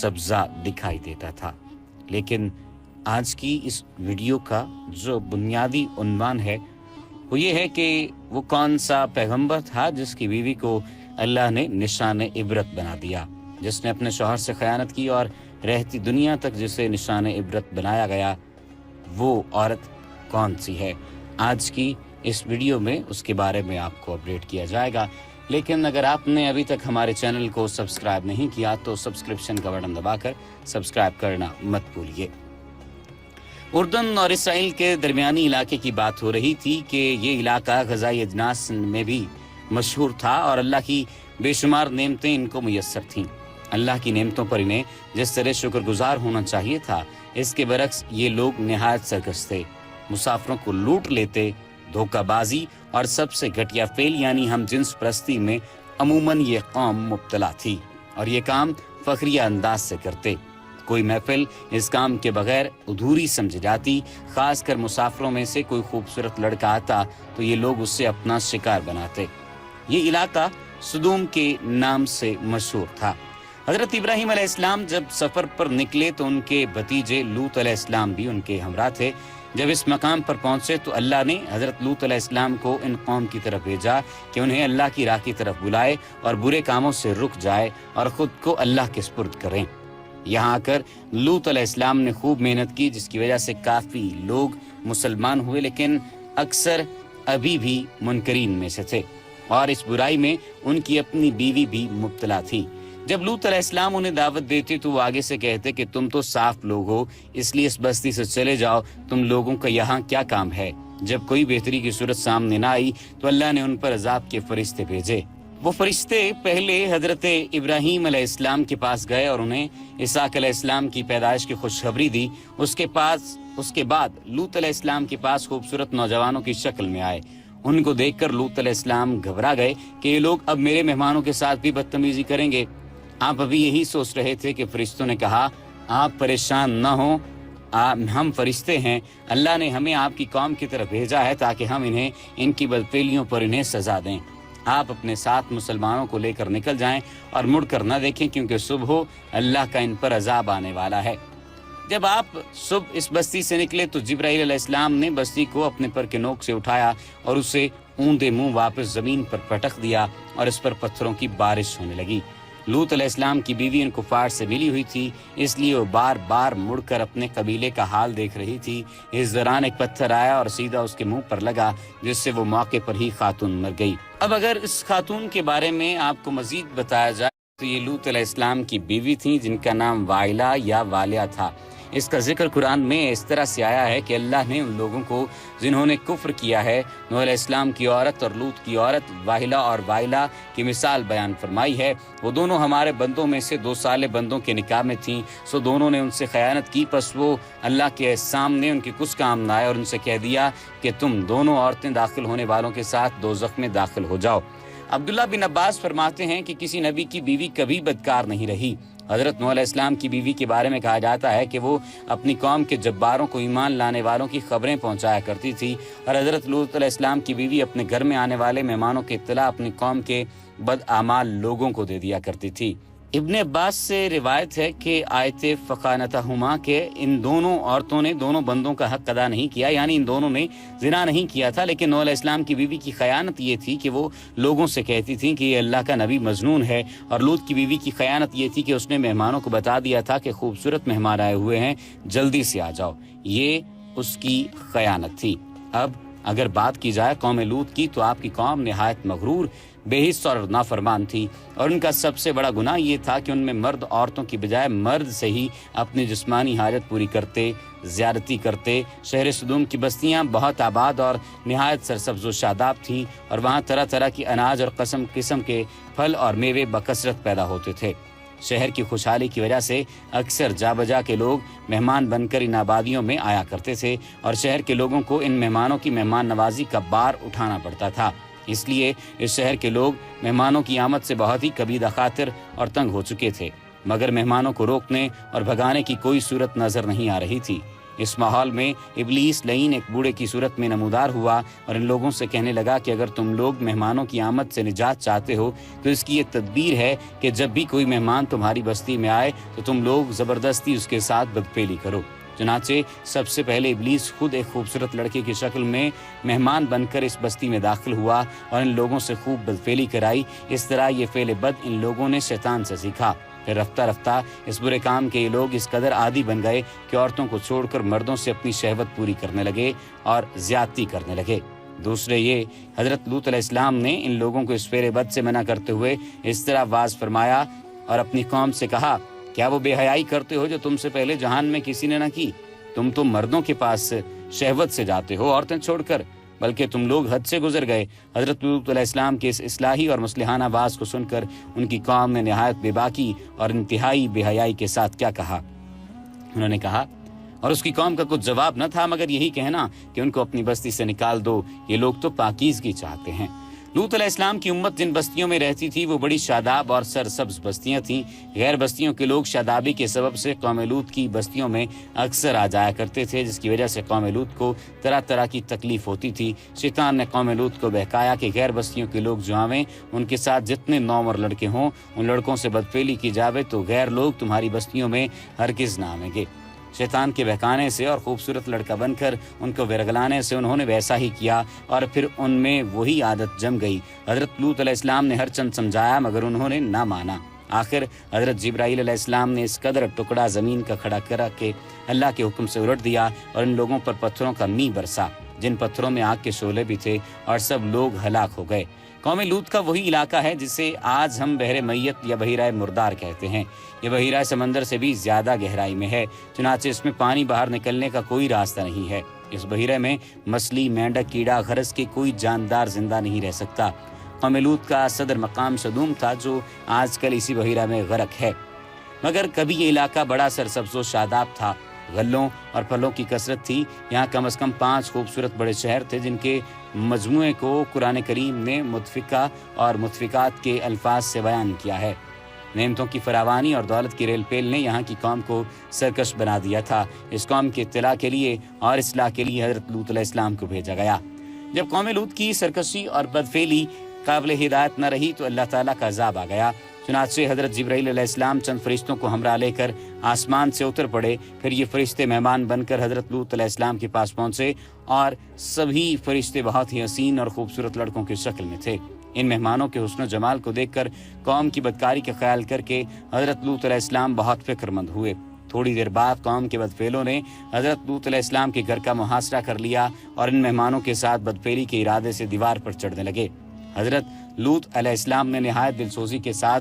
सब्जा दिखाई देता था। लेकिन आज की इस वीडियो का जो बुनियादी उन्वान है वो ये है कि वो कौन सा पैगंबर था जिसकी बीवी को अल्लाह ने निशान इबरत बना दिया, जिसने अपने शौहर से खयानत की और रहती दुनिया तक जिसे निशान इबरत बनाया गया, वो औरत कौन सी है। आज की इस वीडियो में उसके बारे में आपको अपडेट किया जाएगा। लेकिन अगर आपने अभी तक हमारे चैनल को सब्सक्राइब नहीं किया तो सब्सक्रिप्शन का बटन दबाकर सब्सक्राइब करना मत भूलिए। उर्दन और इसराइल के दरमियानी इलाके की बात हो रही थी कि ये इलाका ग़ज़ाई अजनास में भी मशहूर था और अल्लाह की बेशुमार नेमतें इनको मुयस्सर थीं। अल्लाह की नेमतों पर इन्हें जिस तरह शुक्रगुजार होना चाहिए था, इसके बरक्स ये लोग निहायत सरकश थे। मुसाफिरों को लूट लेते, धोखाबाजी और सबसे घटिया फेल यानी हम जिन्स परस्ती में अमूमन ये कौम मुब्तला थी और ये काम फखरिया अंदाज से करते। कोई महफिल इस काम के बगैर अधूरी समझी जाती। खासकर मुसाफिरों में से कोई खूबसूरत लड़का आता तो ये लोग उससे अपना शिकार बनाते। ये इलाका सुदूम के नाम से मशहूर था। हजरत इब्राहीम अलैहिस्सलाम जब सफ़र पर निकले तो उनके भतीजे लूत अलैहिस्सलाम भी उनके हमरा थे। जब इस मकाम पर पहुंचे तो अल्लाह ने हजरत लूत अलैहिस्सलाम को इन कौम की तरफ भेजा कि उन्हें अल्लाह की राह की तरफ बुलाए और बुरे कामों से रुक जाए और ख़ुद को अल्लाह के सुपुर्द करें। यहाँ आकर लूत अलैहिस्सलाम ने खूब मेहनत की, जिसकी वजह से काफ़ी लोग मुसलमान हुए, लेकिन अक्सर अभी भी मुनकरीन में से थे और इस बुराई में उनकी अपनी बीवी भी मुब्तला थी। जब लूत अलैहिस्सलाम उन्हें दावत देते तो वो आगे से कहते कि तुम तो साफ लोग हो, इसलिए इस बस्ती से चले जाओ, तुम लोगों का यहाँ क्या काम है। जब कोई बेहतरी की सूरत सामने ना आई तो अल्लाह ने उन पर अजाब के फरिश्ते भेजे। वो फरिश्ते पहले हजरत इब्राहीम अलैहिस्सलाम के पास गए और उन्हें इसहाक अलैहिस्सलाम की पैदाइश की खुशखबरी दी। उसके बाद लूत अलैहिस्सलाम के पास खूबसूरत नौजवानों की शक्ल में आए। उनको देखकर लूत अलैहिस्सलाम घबरा गए कि ये लोग अब मेरे मेहमानों के साथ भी बदतमीजी करेंगे। आप अभी यही सोच रहे थे कि फरिश्तों ने कहा, आप परेशान न हो, हम फरिश्ते हैं, अल्लाह ने हमें आपकी कौम की तरफ भेजा है ताकि हम इन्हें इनकी बदफेलियों पर इन्हें सजा दें। आप अपने साथ मुसलमानों को लेकर निकल जाएं और मुड़कर न देखें, क्योंकि सुबह अल्लाह का इन पर अजाब आने वाला है। जब आप सुबह इस बस्ती से निकले तो जिब्राईल अलैहिस्सलाम ने बस्ती को अपने पर के नोक से उठाया और उसे ऊंधे मुंह वापस जमीन पर पटक दिया और इस पर पत्थरों की बारिश होने लगी। लूत अलैहिस्सलाम की बीवी इन कुफार से मिली हुई थी, इसलिए वो बार बार मुड़कर अपने कबीले का हाल देख रही थी। इस दौरान एक पत्थर आया और सीधा उसके मुंह पर लगा, जिससे वो मौके पर ही खातून मर गई। अब अगर इस खातून के बारे में आपको मजीद बताया जाए तो ये लूत अलैहिस्सलाम की बीवी थी, जिनका नाम वाइला या वालिया था। इसका जिक्र कुरान में इस तरह से आया है कि अल्लाह ने उन लोगों को जिन्होंने कुफ्र किया है, नूह अलैहिस्सलाम की औरत और लूत की औरत वाहिला और वाइला की मिसाल बयान फरमाई है। वो दोनों हमारे बंदों में से 2 साले बंदों के निकाह में थीं, सो दोनों ने उनसे खयानत की। बस वो अल्लाह के सामने उनके कुछ काम न आए और उनसे कह दिया कि तुम दोनों औरतें दाखिल होने वालों के साथ दोज़ख में दाखिल हो जाओ। अब्दुल्ला बिन अब्बास फरमाते हैं कि किसी नबी की बीवी कभी बदकार नहीं रही। हजरत नूह अलैहिस्सलाम की बीवी के बारे में कहा जाता है कि वो अपनी कौम के जब्बारों को ईमान लाने वालों की खबरें पहुंचाया करती थी और हजरत लूत अलैहिस्सलाम की बीवी अपने घर में आने वाले मेहमानों की इत्तला अपनी कौम के बदआमाल लोगों को दे दिया करती थी। इब्न अब्बास से रिवायत है कि आयते फ़क़ानतहुमा के इन दोनों औरतों ने दोनों बंदों का हक अदा नहीं किया, यानी इन दोनों ने ज़िना नहीं किया था, लेकिन नूह अलैहिस्सलाम की बीवी की खयानत ये थी कि वो लोगों से कहती थी कि ये अल्लाह का नबी मजनून है। और लूत की बीवी की खयानत ये थी कि उसने मेहमानों को बता दिया था कि खूबसूरत मेहमान आए हुए हैं, जल्दी से आ जाओ। ये उसकी खयानत थी। अब अगर बात की जाए कौम लूत की तो आपकी कौम निहायत मगरूर, बेहिस और नाफरमान थी और उनका सबसे बड़ा गुनाह ये था कि उनमें मर्द औरतों की बजाय मर्द से ही अपनी जिस्मानी हाजत पूरी करते, ज़्यादती करते। शहर सदूम की बस्तियां बहुत आबाद और निहायत सरसब्ज़ व शादाब थीं और वहाँ तरह तरह की अनाज और किस्म के फल और मेवे बकसरत पैदा होते थे। शहर की खुशहाली की वजह से अक्सर जा बजा के लोग मेहमान बनकर इन आबादियों में आया करते थे और शहर के लोगों को इन मेहमानों की मेहमान नवाजी का बार उठाना पड़ता था। इसलिए इस शहर के लोग मेहमानों की आमद से बहुत ही कबीदा खातिर और तंग हो चुके थे, मगर मेहमानों को रोकने और भगाने की कोई सूरत नजर नहीं आ रही थी। इस माहौल में इब्लीस लईन एक बूढ़े की सूरत में नमूदार हुआ और इन लोगों से कहने लगा कि अगर तुम लोग मेहमानों की आमद से निजात चाहते हो तो इसकी ये तदबीर है कि जब भी कोई मेहमान तुम्हारी बस्ती में आए तो तुम लोग ज़बरदस्ती उसके साथ बदफेली करो। चुनाचे सबसे पहले इब्लीस खुद एक खूबसूरत लड़के की शक्ल में मेहमान बनकर इस बस्ती में दाखिल हुआ और इन लोगों से खूब बदफेली कराई। इस तरह ये फेल बद इन लोगों ने शैतान से सीखा। फिर रफ्ता रफ्ता इस बुरे काम के ये लोग इस कदर आदी बन गए कि औरतों को छोड़कर मर्दों से अपनी शहवत पूरी करने लगे और ज्यादती करने लगे। दूसरे ये हजरत लूत अलैहिस्सलाम ने इन लोगों को इस फेर बद से मना करते हुए इस तरह वाज फरमाया और अपनी कौम से कहा, क्या वो बेहयाई करते हो जो तुमसे पहले जहान में किसी ने न की? तुम तो मर्दों के पास शहवत से जाते हो औरतें छोड़कर, बल्कि तुम लोग हद से गुजर गए। हजरत लूत अलैहिस्सलाम के इस इस्लाही और मुस्लिहाना आवाज़ को सुनकर उनकी कौम ने निहायत बेबाकी और इंतहाई बेहयाई के साथ क्या कहा। उन्होंने कहा, और उसकी कौम का कुछ जवाब न था मगर यही कहना कि उनको अपनी बस्ती से निकाल दो, ये लोग तो पाकीज़गी चाहते हैं। लूत अलैहिस्सलाम की उम्मत जिन बस्तियों में रहती थी वो बड़ी शादाब और सरसब्ज बस्तियां थीं। गैर बस्तियों के लोग शादाबी के सबब से कौम लूत की बस्तियों में अक्सर आ जाया करते थे, जिसकी वजह से कौम लूत को तरह तरह की तकलीफ होती थी। शैतान ने कौम लूत को बहकाया कि गैर बस्तियों के लोग जो आवें उनके साथ जितने नौमर लड़के हों उन लड़कों से बदफेली की जावे तो गैर लोग तुम्हारी बस्तियों में हरगिज़ ना आवेंगे। शैतान के बहकाने से और खूबसूरत लड़का बनकर उनको विरगलाने से उन्होंने वैसा ही किया और फिर उनमें वही आदत जम गई। हजरत लूत अलैहिस्सलाम ने हर चंद समझाया मगर उन्होंने ना माना। आखिर हजरत जिब्राईल अलैहिस्सलाम ने इस कदर टुकड़ा ज़मीन का खड़ा कर के अल्लाह के हुक्म से उलट दिया और इन लोगों पर पत्थरों का मींह बरसा, जिन पत्थरों में आग के शोले भी थे, और सब लोग हलाक हो गए। कौम लूत का वही इलाका है जिसे आज हम बहरे मैयत या बहिराए मुर्दार कहते हैं। ये बहिराए समंदर से भी ज्यादा गहराई में है, चुनाचे इसमें पानी बाहर निकलने का कोई रास्ता नहीं है। इस बहिरे में मछली, मेंढक, कीड़ा, खरस के कोई जानदार जिंदा नहीं रह सकता। कौम लूत का सदर मकाम सदूम था जो आजकल इसी बहिरा में गर्क है। मगर कभी ये इलाका बड़ा सरसब्ज़ो शादाब था, गल्लों और फलों की कसरत थी। यहाँ कम से कम 5 खूबसूरत बड़े शहर थे जिनके मजमुए को कुरान करीम ने मुतफिका और मुतफिकात के अल्फाज से बयान किया है। नेमतों की फरावानी और दौलत की रेल पेल ने यहाँ की कौम को सरकश बना दिया था। इस कौम के इत्तला के लिए और इस्लाह के लिए हजरत लूत अलैहिस्सलाम को भेजा गया। जब कौम लूत की सरकशी और बदफेली काबिल हिदायत न रही तो अल्लाह ताला का अज़ाब आ गया। चुनाचे हजरत जिब्राईल अलैहिस्सलाम चंद फरिश्तों को हमरा लेकर आसमान से उतर पड़े। फिर ये फरिश्ते मेहमान बनकर हजरत लूत अलैहिस्सलाम के पास पहुंचे और सभी फरिश्ते बहुत ही हसीन और खूबसूरत लड़कों की शक्ल में थे। इन मेहमानों के हुस्न जमाल को देखकर कौम की बदकारी का ख्याल करके हजरत लूत अलैहिस्सलाम बहुत फिक्रमंद हुए। थोड़ी देर बाद कौम के बदफेलों ने हजरत लूत अलैहिस्सलाम के घर का मुहासरा कर लिया और इन मेहमानों के साथ बदफेली के इरादे से दीवार पर चढ़ने लगे। हजरत लूत अलैहिस्सलाम ने निहायत दिलसोजी के साथ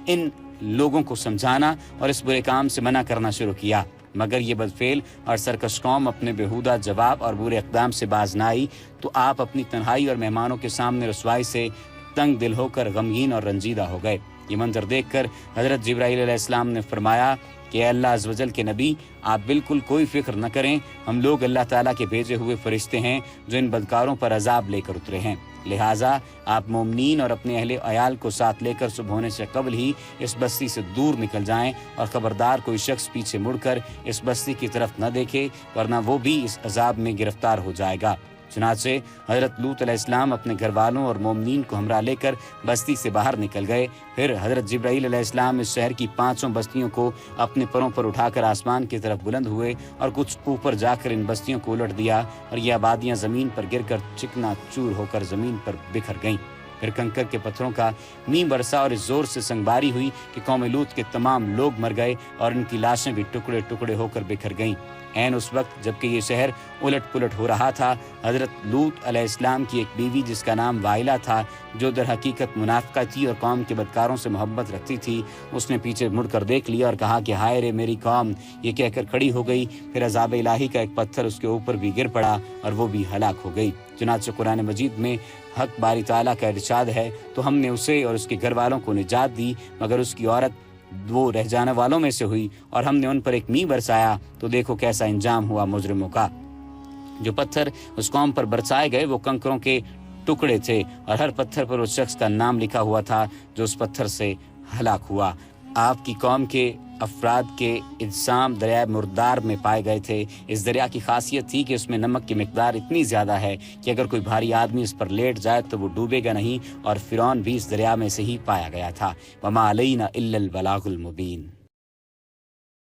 इन लोगों को समझाना और इस बुरे काम से मना करना शुरू किया, मगर ये बदफेल और सरकश कौम अपने बेहुदा जवाब और बुरे इक़दाम से बाज न आई तो आप अपनी तन्हाई और मेहमानों के सामने रसवाई से तंग दिल होकर गमगीन और रंजीदा हो गए। ये मंजर देखकर हजरत जिब्राईल अलैहिस्सलाम ने फरमाया कि अल्लाह अज़्ज़ वजल के नबी, आप बिल्कुल कोई फिक्र न करें, हम लोग अल्लाह ताला के भेजे हुए फरिश्ते हैं जो इन बदकारों पर अजाब लेकर उतरे हैं। लिहाजा आप मोमिनीन और अपने अहले अयाल को साथ लेकर सुबह होने से कबल ही इस बस्ती से दूर निकल जाएं और खबरदार कोई शख्स पीछे मुड़कर इस बस्ती की तरफ न देखे, वरना वो भी इस अजाब में गिरफ्तार हो जाएगा। चुनाचे हजरत लूत अलैहिस्सलाम अपने घर वालों और मोमिनीन को हमरा लेकर बस्ती से बाहर निकल गए। फिर हजरत जिब्राईल अलैहिस्सलाम इस शहर की 5 बस्तियों को अपने परों पर उठाकर आसमान की तरफ बुलंद हुए और कुछ ऊपर जाकर इन बस्तियों को उलट दिया और ये आबादियां ज़मीन पर गिरकर चिकना चूर होकर ज़मीन पर बिखर गईं। फिर कंकर के पत्थरों का मींह बरसा और इस जोर से संगबारी हुई कि कौम लूत के तमाम लोग मर गए और इनकी लाशें भी टुकड़े टुकड़े होकर बिखर गईं। ऐन उस वक्त जबकि ये शहर उलट पुलट हो रहा था, हजरत लूत अलैहिस्सलाम की एक बीवी जिसका नाम वाइला था, जो दर हकीकत मुनाफिका थी और कौम के बदकारों से मोहब्बत रखती थी, उसने पीछे मुड़कर देख लिया और कहा कि हाय रे मेरी कौम, ये कहकर खड़ी हो गई। फिर अज़ाब इलाही का एक पत्थर उसके ऊपर भी गिर पड़ा और वो भी हलाक हो गई। चुनांचे कुरान मजीद में हक बारी ताला का इरशाद है, तो हमने उसे और उसके घर वालों को निजात दी, मगर उसकी औरत वो रह जाने वालों में से हुई और हमने उन पर एक मींह बरसाया, तो देखो कैसा इंजाम हुआ मुजरिमों का। जो पत्थर उस कौम पर बरसाए गए वो कंकरों के टुकड़े थे और हर पत्थर पर उस शख्स का नाम लिखा हुआ था जो उस पत्थर से हलाक हुआ। آپ کی قوم کے افراد کے اجسام دریائے مردار میں پائے گئے تھے۔ اس دریا کی خاصیت تھی کہ اس میں نمک کی مقدار اتنی زیادہ ہے کہ اگر کوئی بھاری آدمی اس پر لیٹ جائے تو وہ ڈوبے گا نہیں، اور فرعون بھی اس دریا میں سے ہی پایا گیا تھا۔ وما علینا الا البلاغ المبین۔